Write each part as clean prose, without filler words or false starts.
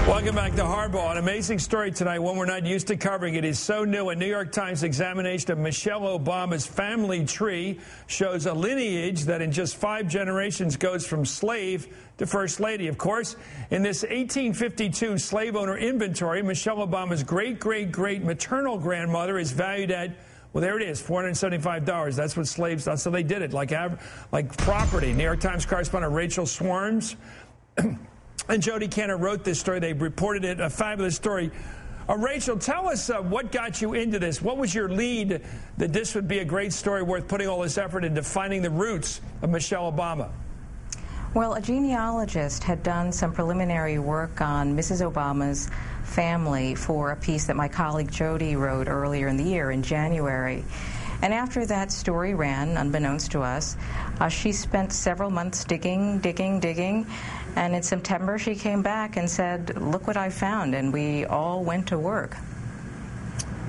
Welcome back to Hardball. An amazing story tonight, one we're not used to covering. It is so new. A New York Times examination of Michelle Obama's family tree shows a lineage that in just 5 generations goes from slave to first lady. Of course, in this 1852 slave owner inventory, Michelle Obama's great-great-great maternal grandmother is valued at, well, there it is, $475. That's what slaves thought. So they did it like property. New York Times correspondent Rachel Swarms and Jody Cantor wrote this story. They reported it, a fabulous story. Rachel, tell us what got you into this. What was your lead that this would be a great story worth putting all this effort into finding the roots of Michelle Obama? Well, a genealogist had done some preliminary work on Mrs. Obama's family for a piece that my colleague Jody wrote earlier in the year, in January. And after that story ran, unbeknownst to us, she spent several months digging, and in September she came back and said, look what I found, and we all went to work.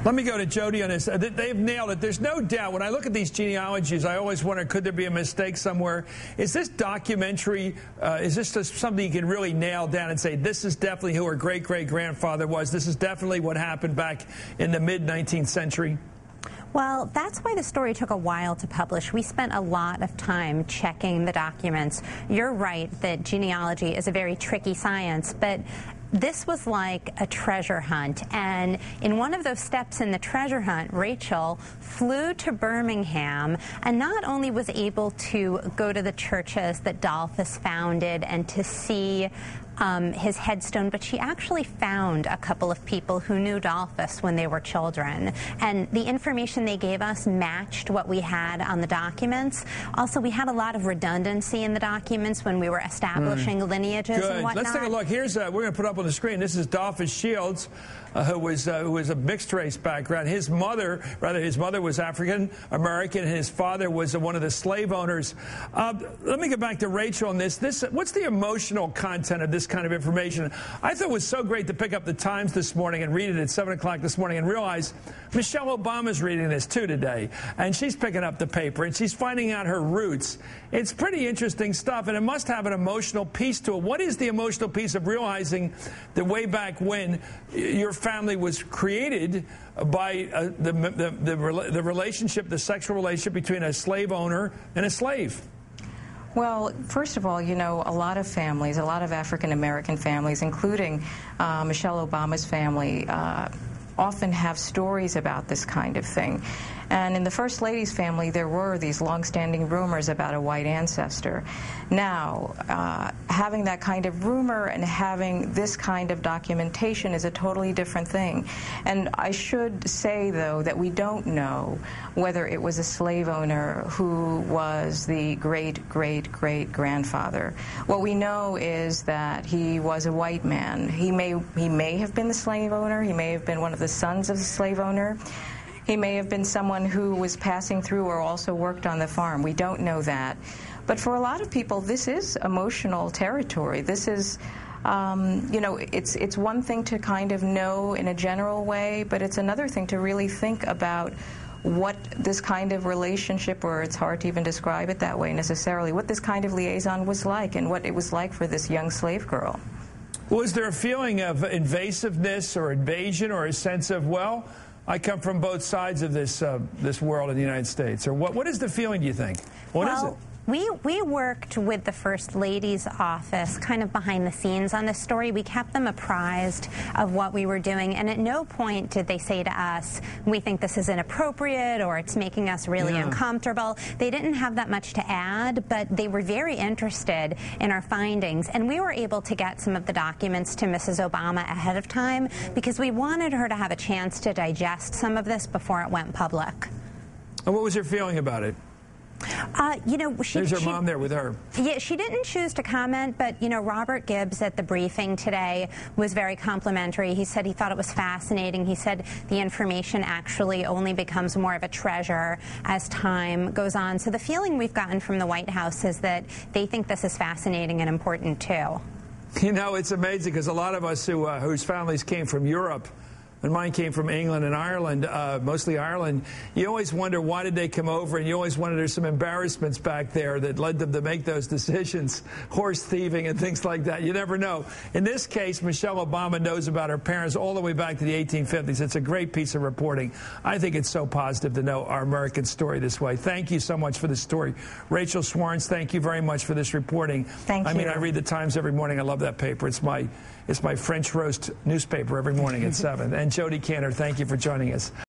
Let me go to Jody on this. They've nailed it. There's no doubt. When I look at these genealogies, I always wonder, could there be a mistake somewhere? Is this documentary, is this just something you can really nail down and say, this is definitely who her great-great-grandfather was? This is definitely what happened back in the mid-19th century? Well, that's why the story took a while to publish. We spent a lot of time checking the documents. You're right that genealogy is a very tricky science, but this was like a treasure hunt, and in one of those steps in the treasure hunt, Rachel flew to Birmingham and not only was able to go to the churches that Dolphus founded and to see his headstone, but she actually found a couple of people who knew Dolphus when they were children. And the information they gave us matched what we had on the documents. Also, we had a lot of redundancy in the documents when we were establishing lineages and whatnot. Let's take a look. Here's, we're going to put up on the screen, this is Dolphus Shields, who was a mixed race background. His mother was African American, and his father was one of the slave owners. Let me get back to Rachel on this. What's the emotional content of this kind of information? I thought it was so great to pick up the Times this morning and read it at 7 o'clock this morning and realize Michelle Obama's reading this too today, and she's picking up the paper and she's finding out her roots. It's pretty interesting stuff, and it must have an emotional piece to it. What is the emotional piece of realizing that way back when your family was created by the relationship, the sexual relationship between a slave owner and a slave? Well, first of all, you know, a lot of families, a lot of African-American families, including Michelle Obama's family, often have stories about this kind of thing. And in the First Lady's family, there were these long-standing rumors about a white ancestor. Now, having that kind of rumor and having this kind of documentation is a totally different thing. And I should say, though, that we don't know whether it was a slave owner who was the great-great-great-grandfather. What we know is that he was a white man. He may have been the slave owner. He may have been one of the sons of the slave owner. He may have been someone who was passing through or also worked on the farm. We don't know that. But for a lot of people, this is emotional territory. This is, you know, it's one thing to kind of know in a general way, but it's another thing to really think about what this kind of relationship, or it's hard to even describe it that way necessarily, what this kind of liaison was like and what it was like for this young slave girl. Was there a feeling of invasiveness or invasion or a sense of, well, I come from both sides of this world in the United States? Or what is the feeling, do you think? What is it? We worked with the First Lady's office kind of behind the scenes on this story. We kept them apprised of what we were doing, and at no point did they say to us, we think this is inappropriate or it's making us really uncomfortable. They didn't have that much to add, but they were very interested in our findings, and we were able to get some of the documents to Mrs. Obama ahead of time because we wanted her to have a chance to digest some of this before it went public. And what was your feeling about it? You know, there's her mom there with her. Yeah, she didn't choose to comment, but, you know, Robert Gibbs at the briefing today was very complimentary. He said he thought it was fascinating. He said the information actually only becomes more of a treasure as time goes on. So the feeling we've gotten from the White House is that they think this is fascinating and important, too. You know, it's amazing because a lot of us whose families came from Europe when mine came from England and Ireland, mostly Ireland, you always wonder why did they come over, and you always wonder there's some embarrassments back there that led them to make those decisions, horse thieving and things like that. You never know. In this case, Michelle Obama knows about her parents all the way back to the 1850s. It's a great piece of reporting. I think it's so positive to know our American story this way. Thank you so much for this story. Rachel Swarns, thank you very much for this reporting. Thank you. I mean, I read the Times every morning. I love that paper. It's my French roast newspaper every morning at 7. And Jody Cantor, thank you for joining us.